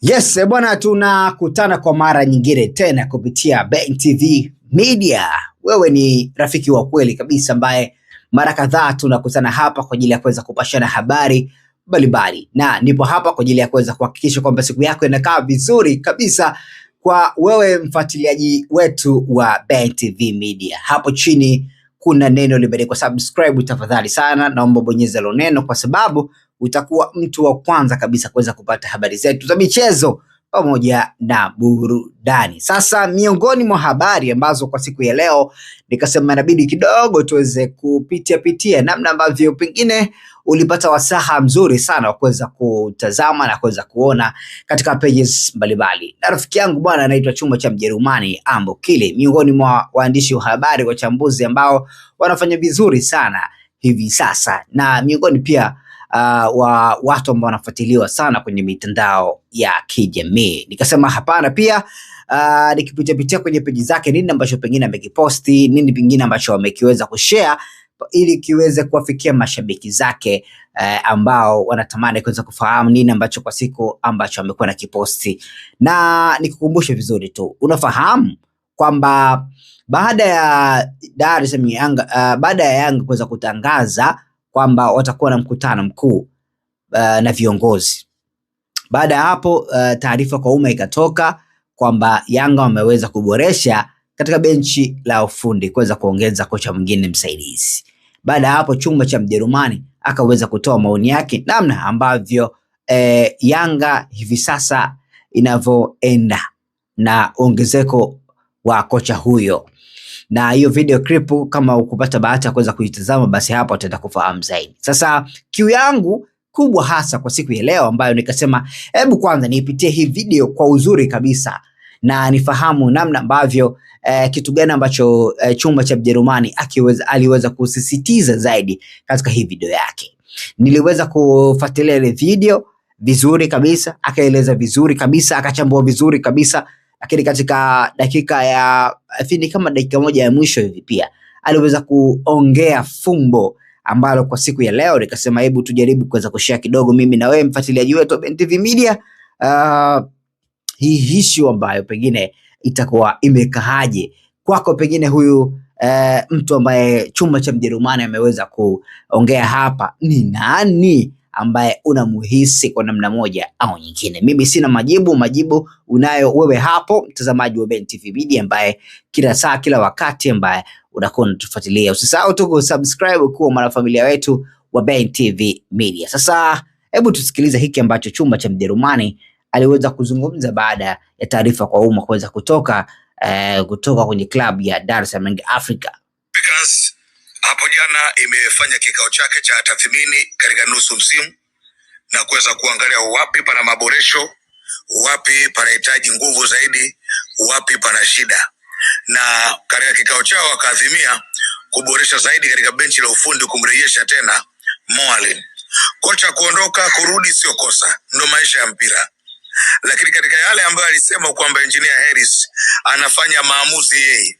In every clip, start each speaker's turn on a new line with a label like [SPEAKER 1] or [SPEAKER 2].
[SPEAKER 1] Yes, bwana, tunakutana kwa mara nyingine tena kupitia BenTV Media. Wewe ni rafiki wa kweli kabisa ambaye mara kadhaa tunakutana hapa kwa ajili ya kuweza kupashana habari mbalimbali. Na nipo hapa kwa ajili ya kuweza kuhakikisha kwamba siku yako inakaa vizuri kabisa kwa wewe mfuatiliaji wetu wa BenTV Media. Hapo chini kuna neno limeandikwa subscribe, tafadhali sana naomba bonyeza hilo neno kwa sababu utakuwa mtu wa kwanza kabisa kuweza kupata habari zetu za michezo pamoja na burudani. Sasa miongoni mwa habari ambazo kwa siku ya leo nikasema inabidi kidogo tuweze kupitia namna ambavyo pengine ulipata wasaha mzuri sana wa kuweza kutazama na kuweza kuona katika pages mbalimbali. Na rafiki yangu bwana anaitwa Chuma cha Mjerumani Ambokile, miongoni mwa waandishi wa habari wachambuzi ambao wanafanya vizuri sana hivi sasa, na miongoni pia wa watu ambao wanafuatiliwa sana kwenye mitandao ya kijamii. Nikasema hapana pia nikipitia kwenye peji zake nini ambacho pengine amekiposti, nini pengine ambacho amekiweza kushare ili kiweze kuwafikia mashabiki zake ambao wanatamani kuweza kufahamu nini ambacho kwa siku ambacho amekuwa na kiposti. Na nikukumbushe vizuri tu, unafahamu kwamba baada ya Dar es Salaam Yanga baada ya Yanga kuweza kutangaza kwamba watakuwa na mkutano mkuu na viongozi. Baada ya hapo taarifa kwa umma ikatoka kwamba Yanga wameweza kuboresha katika benchi la ufundi kuweza kuongeza kocha mwingine msaidizi. Baada ya hapo Chuma cha Mjerumani akaweza kutoa maoni yake namna ambavyo Yanga hivi sasa inavyoenda na ongezeko wa kocha huyo. Na hiyo video clip kama ukupata bahati ya kuweza kuitazama basi hapo utaenda kufahamu zaidi. Sasa kiu yangu kubwa hasa kwa siku ya leo ambayo nikasema hebu kwanza niipitie hii video kwa uzuri kabisa na nifahamu namna ambavyo kitu gani ambacho Chuma cha Mjerumani aliweza kusisitiza zaidi katika hii video yake. Niliweza kufuatilia ile video vizuri kabisa, akaeleza vizuri kabisa, akachambua vizuri kabisa. Lakini katika dakika ya kama dakika moja ya mwisho hivi pia aliweza kuongea fumbo ambalo kwa siku ya leo nikasema hebu tujaribu kuweza kushare kidogo mimi na wewe mfuatiliaji wetu wa BenTV Media hii issue ambayo pengine itakuwa imekaaje kwako, pengine huyu mtu ambaye Chuma cha Mjerumani ameweza kuongea hapa ni nani ambaye unamuhisi kwa namna moja au nyingine. Mimi sina majibu unayo wewe hapo mtazamaji wa BenTV Media ambaye kila saa kila wakati ambaye unakuwa unatufuatilia. Usisahau tu kusubscribe kuwa mwanafamilia wetu wa BenTV Media. Sasa hebu tusikilize hiki ambacho Chuma cha Mjerumani aliweza kuzungumza baada ya taarifa kwa umma kuweza kutoka kwenye klabu ya Dar es Salaam Africa.
[SPEAKER 2] Hapo jana imefanya kikao chake cha tathmini katika nusu msimu na kuweza kuangalia wapi pana maboresho, wapi panahitaji nguvu zaidi, wapi pana shida. Na katika kikao chao wakaadhimia kuboresha zaidi katika benchi la ufundi, kumrejesha tena Moalin. Kocha kuondoka kurudi sio kosa, ndo maisha ya mpira. Lakini katika yale ambayo alisema kwamba Engineer Harris anafanya maamuzi yeye,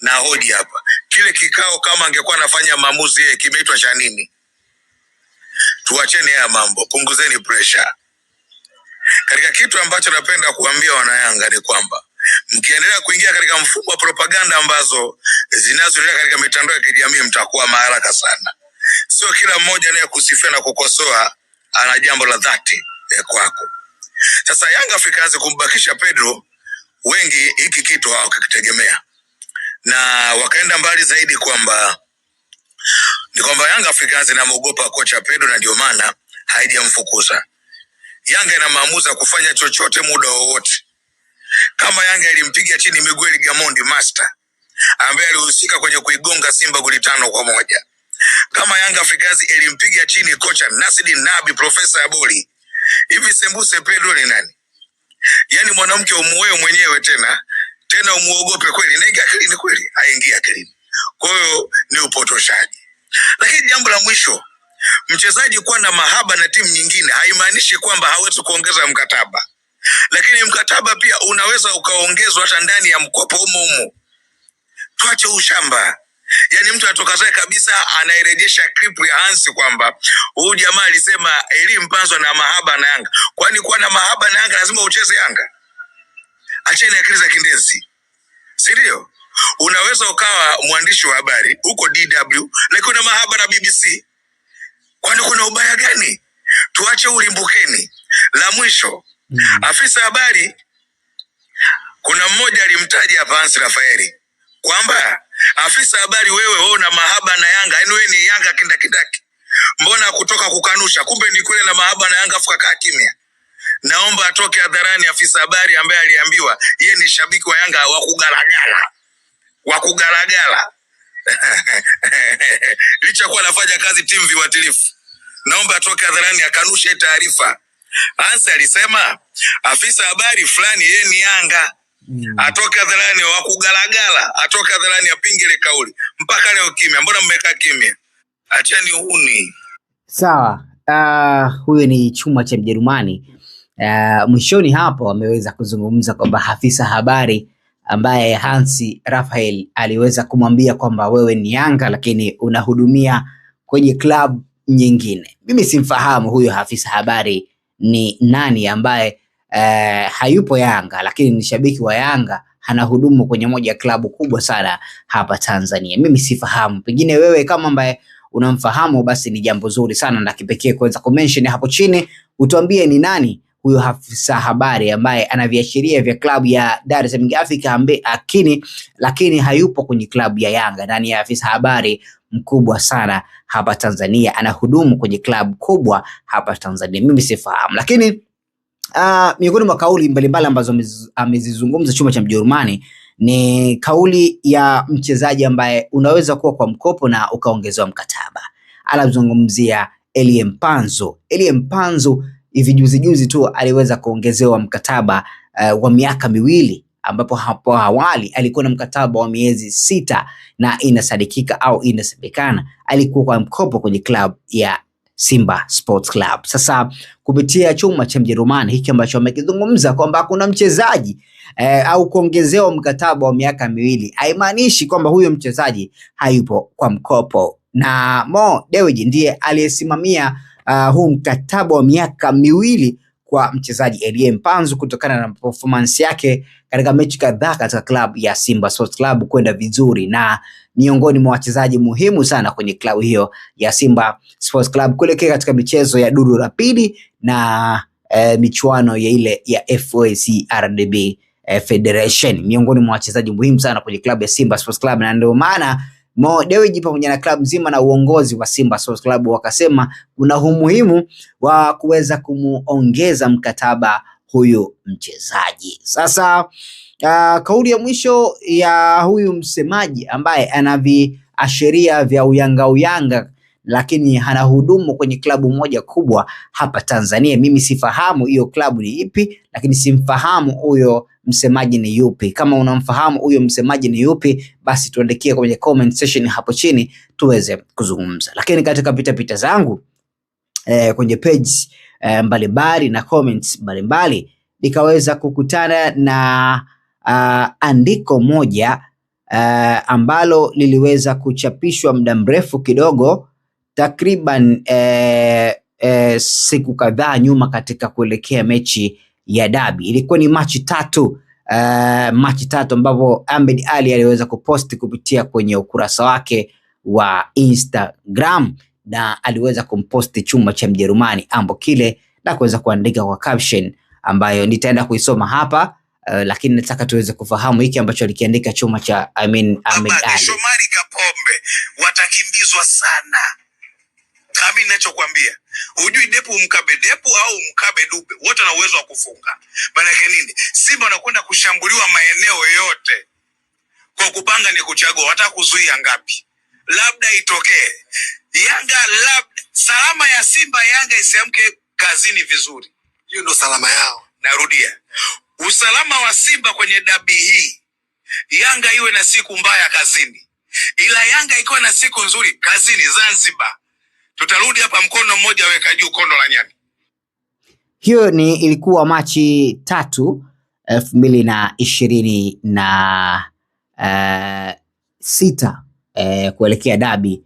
[SPEAKER 2] na hoji hapa, kile kikao kama angekuwa anafanya maamuzi yeye kimeitwa cha nini? Tuacheni haya mambo, punguzeni pressure. Katika kitu ambacho napenda kuambia wanayanga ni kwamba mkiendelea kuingia katika mfumo wa propaganda ambazo zinazoendelea katika mitandao ya kijamii mtakuwa maharaka sana. Sio kila mmoja anayekusifia na kukosoa ana jambo la dhati kwako. Sasa Yanga Africans kumbakisha Pedro, wengi hiki kitu hawakitegemea. Na wakaenda mbali zaidi kwamba Yanga Africans inamuogopa kocha Pedro na ndio maana haijamfukuza. Yanga ina maamuzi ya kufanya chochote muda wowote. Kama Yanga ilimpiga chini Miguel Gamondi Master ambaye alihusika kwenye kuigonga Simba goli 5-1. Kama Yanga Africans ilimpiga chini kocha Nasreddine Nabi Profesa Aboli, hivi sembuse Pedro ni nani? Yaani mwanamke umuoe mwenyewe tena umuogope kweli? Inaingia akilini kweli? Haingia akilini. Kwa hiyo ni upotoshaji. Lakini jambo la mwisho, mchezaji kuwa na mahaba na timu nyingine haimaanishi kwamba hawezi kuongeza mkataba. Lakini mkataba pia unaweza ukaongezwa hata ndani ya mkopo humo. Tuache ushamba. Yani mtu atoka zake kabisa anairejesha clip ya Hansi kwamba huyu jamaa alisema Eli Mpanzu na mahaba na Yanga. Kwani kuwa na mahaba na Yanga lazima ucheze Yanga? Acheni akili za kindezi. Sirio? Unaweza ukawa mwandishi wa habari huko DW lakini una mahaba na BBC. Kwani kuna ubaya gani? Tuache ulimbukeni. La mwisho, afisa habari kuna mmoja alimtaja hapa Hansi Rafaeli kwamba afisa habari wewe una mahaba na Yanga, yani wewe ni Yanga kindakindaki. Mbona kutoka kukanusha? Kumbe ni kweli na mahaba na Yanga afuka kaa kimya. Naomba atoke hadharani afisa habari ambaye aliambiwa yeye ni shabiki wa Yanga wa kugalagala. Wa kugalagala. Licha kuwa anafanya kazi timu viwatilifu. Naomba atoke hadharani akanushe taarifa. Hansi alisema afisa habari fulani yeye ni Yanga. Atoke hadharani wa kugalagala, atoke hadharani apinge ile kauli. Mpaka leo kimya. Mbona mmekaa kimya? Acheni uhuni.
[SPEAKER 1] Sawa. Huyo ni chuma cha Mjerumani. Mwishoni hapo ameweza kuzungumza kwamba afisa habari ambaye Hansi Rafael aliweza kumwambia kwamba wewe ni Yanga lakini unahudumia kwenye club nyingine. Mimi simfahamu huyo afisa habari ni nani ambaye hayupo Yanga lakini ni shabiki wa Yanga, anahudumu kwenye moja ya klabu kubwa sana hapa Tanzania. Mimi sifahamu. Pengine wewe kama ambaye unamfahamu basi ni jambo zuri sana na kipekee kuweza kumention hapo chini, utuambie ni nani huyo afisa habari ambaye ana viashiria vya klabu ya Dar es Salaam Africa lakini hayupo kwenye klabu ya Yanga, na ni afisa habari mkubwa sana hapa Tanzania, anahudumu kwenye klabu kubwa hapa Tanzania. Mimi sifahamu. Lakini miongoni mwa kauli mbalimbali ambazo amezizungumza chuma cha Mjerumani ni kauli ya mchezaji ambaye unaweza kuwa kwa mkopo na ukaongezewa mkataba. Anazungumzia Eli Mpanzu. Eli Mpanzu hivi juzi tu aliweza kuongezewa mkataba wa miaka 2, ambapo hapo awali alikuwa na mkataba wa miezi 6 na inasadikika au inasemekana alikuwa kwa mkopo kwenye club ya Simba Sports Club. Sasa kupitia chuma cha Mjerumani hiki ambacho amekizungumza kwamba kuna mchezaji au kuongezewa mkataba wa miaka 2 haimaanishi kwamba huyo mchezaji hayupo kwa mkopo, na Mo Dewji ndiye aliyesimamia huu mkataba wa miaka 2 kwa mchezaji Eli Mpanzu kutokana na performance yake katika mechi kadhaa katika klabu ya Simba Sports Club kwenda vizuri, na miongoni mwa wachezaji muhimu sana kwenye klabu hiyo ya Simba Sports Club kuelekea katika michezo ya duru la pili na michuano ya ile ya FOCRDB Federation. Miongoni mwa wachezaji muhimu sana kwenye klabu ya Simba Sports Club, na ndio maana Mo Dewji pamoja na klabu nzima na uongozi wa Simba Sports Club wakasema kuna umuhimu wa kuweza kumuongeza mkataba huyu mchezaji. Sasa kauli ya mwisho ya huyu msemaji ambaye anaviashiria vya uyanga lakini anahudumu kwenye klabu moja kubwa hapa Tanzania. Mimi sifahamu hiyo klabu ni ipi, lakini simfahamu huyo msemaji ni yupi. Kama unamfahamu huyo msemaji ni yupi, basi tuandikie kwenye comment section hapo chini tuweze kuzungumza. Lakini katika pita zangu kwenye page mbalimbali na comments mbalimbali nikaweza kukutana na andiko moja ambalo liliweza kuchapishwa muda mrefu kidogo, takriban siku kadhaa nyuma katika kuelekea mechi ya dabi. Ilikuwa ni Machi 3 ambapo Ahmed Ally aliweza kuposti kupitia kwenye ukurasa wake wa Instagram, na aliweza kumposti chuma cha Mjerumani Ambokile na kuweza kuandika kwa caption ambayo nitaenda kuisoma hapa. Lakini nataka tuweze kufahamu hiki ambacho alikiandika chuma cha Ahmed Ally.
[SPEAKER 2] Shomari Kapombe watakimbizwa sana. Kama ninachokuambia, hujui Depu mkabe Depu au mkabe Dube, wote wana uwezo wa kufunga. Maana yake nini? Simba wanakwenda kushambuliwa maeneo yote. Kwa kupanga ni kuchagua, wataka kuzuia ngapi? Labda itokee Yanga, labda salama ya Simba, Yanga isiamke kazini vizuri. Hiyo ndio salama yao. Narudia, usalama wa Simba kwenye dabi hii, Yanga iwe na siku mbaya kazini, ila Yanga ikiwa na siku nzuri kazini Zanzibar, tutarudi hapa mkono mmoja weka juu kondo la nyani.
[SPEAKER 1] Hiyo ilikuwa Machi 3, 2026. kuelekea dabi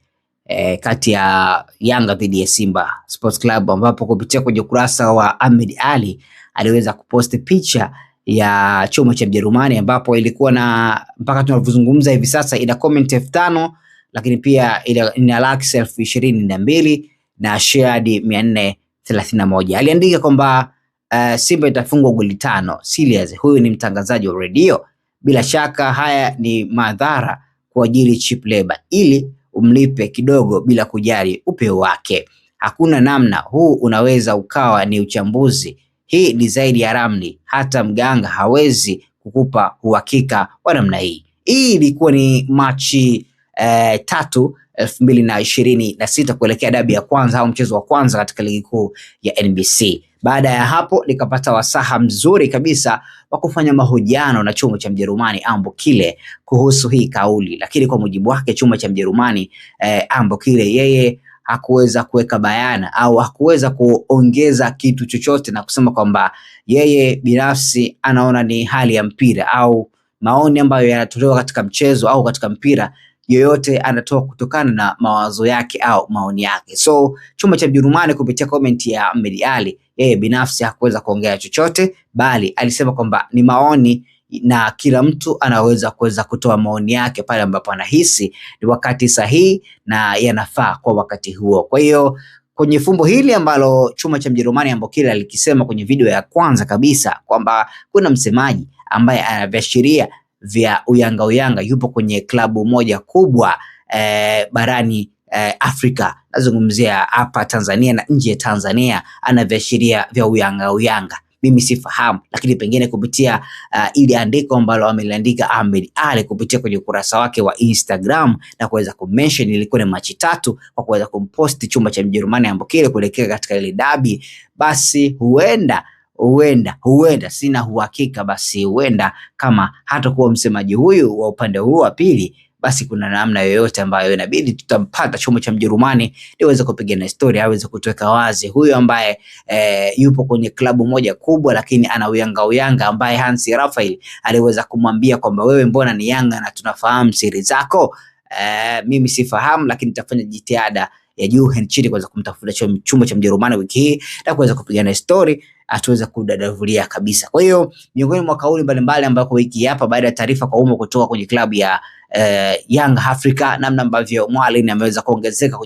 [SPEAKER 1] kati ya Yanga dhidi ya Simba Sports Club, ambapo kupitia kwenye ukurasa wa Ahmed Ally aliweza kuposti picha ya chuma cha Mjerumani, ambapo ilikuwa na mpaka tunavyozungumza hivi sasa ina comment 5,000, lakini pia ina likes 22,000 na shared 431. Aliandika kwamba Simba itafungwa goli 5. Serious, huyu ni mtangazaji wa redio. Bila shaka haya ni madhara kwa ajili cheap labor, ili umlipe kidogo bila kujali upeo wake. Hakuna namna, huu unaweza ukawa ni uchambuzi. Hii ni zaidi ya ramli, hata mganga hawezi kukupa uhakika wa namna hii. Hii ilikuwa ni Machi 3, 2026 kuelekea dabi ya kwanza au mchezo wa kwanza katika ligi kuu ya NBC. Baada ya hapo nikapata wasaha mzuri kabisa wa kufanya mahojiano na chuma cha Mjerumani Ambokile kuhusu hii kauli, lakini kwa mujibu wake chuma cha Mjerumani Ambokile yeye hakuweza kuweka bayana au hakuweza kuongeza kitu chochote na kusema kwamba yeye binafsi anaona ni hali ya mpira au maoni ambayo yanatolewa katika mchezo au katika mpira yoyote anatoa kutokana na mawazo yake au maoni yake. So chuma cha Mjerumani kupitia comment ya Ahmed Ally, yeye binafsi hakuweza kuongea chochote, bali alisema kwamba ni maoni na kila mtu anaweza kutoa maoni yake pale ambapo anahisi ni wakati sahihi na yanafaa kwa wakati huo. Kwa hiyo kwenye fumbo hili ambalo chuma cha Mjerumani Ambokile alikisema kwenye video ya kwanza kabisa kwamba kuna msemaji ambaye anaviashiria vya uyanga yupo kwenye klabu moja kubwa barani Afrika, nazungumzia hapa Tanzania na nje ya Tanzania, anaviashiria vya uyanga. Mimi sifahamu, lakini pengine kupitia ile andiko ambalo ameliandika Ahmed Ally kupitia kwenye ukurasa wake wa Instagram na kuweza kumention ilikuwa ni Machi 3 kwa kuweza kumposti chuma cha Mjerumani Ambokile kuelekea katika ile dabi, basi huenda sina uhakika, basi huenda kama hata kuwa msemaji huyu wa upande huu wa pili, basi kuna namna yoyote ambayo inabidi tutampata chuma cha Mjerumani niweze kupiga na historia, aweze kutuweka wazi huyu ambaye yupo kwenye klabu moja kubwa lakini ana uyanga ambaye Hansi Raphael aliweza kumwambia kwamba wewe mbona ni Yanga na tunafahamu siri zako. Mimi sifahamu, lakini nitafanya jitihada ya juu nchini kuweza kumtafuta chuma cha Mjerumani wiki hii na kuweza kupigana story atuweza kudadavulia kabisa. Kwa hiyo miongoni mwa kauli mbalimbali ambako wiki hapa baada ya taarifa kwa umma kutoka kwenye klabu ya Young Africa, namna ambavyo Mwalin ameweza kuongezeka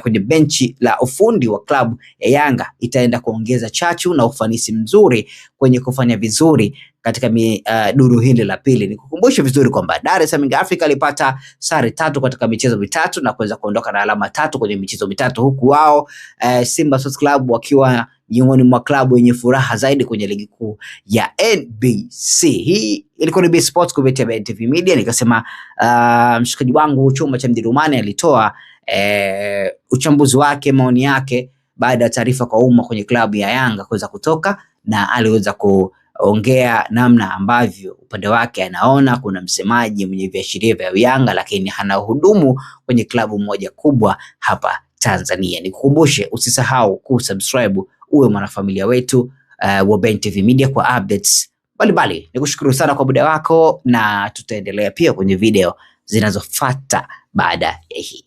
[SPEAKER 1] kwenye benchi la ufundi wa klabu ya Yanga itaenda kuongeza chachu na ufanisi mzuri kwenye kufanya vizuri katika duru hili la pili. Nikukumbushe vizuri kwamba Dar es Salaam Africa alipata sare 3 katika michezo mitatu na kuweza kuondoka na alama 3 kwenye michezo mitatu, huku wao Simba Sports Club wakiwa miongoni mwa klabu yenye furaha zaidi kwenye ligi kuu ya NBC. Hii ilikuwa ni Sports kupitia BNTV Media. Nikasema mshikaji wangu chuma cha Mjerumani alitoa uchambuzi wake, maoni yake baada ya taarifa kwa umma kwenye klabu ya Yanga kuweza kutoka, na aliweza kuongea namna ambavyo upande wake anaona kuna msemaji mwenye viashiria vya Yanga lakini hana hudumu kwenye klabu moja kubwa hapa Tanzania. Nikukumbushe usisahau kusubscribe uwe mwanafamilia wetu wa BNTV Media kwa updates mbalimbali. Nikushukuru sana kwa muda wako na tutaendelea pia kwenye video zinazofuata baada ya hii.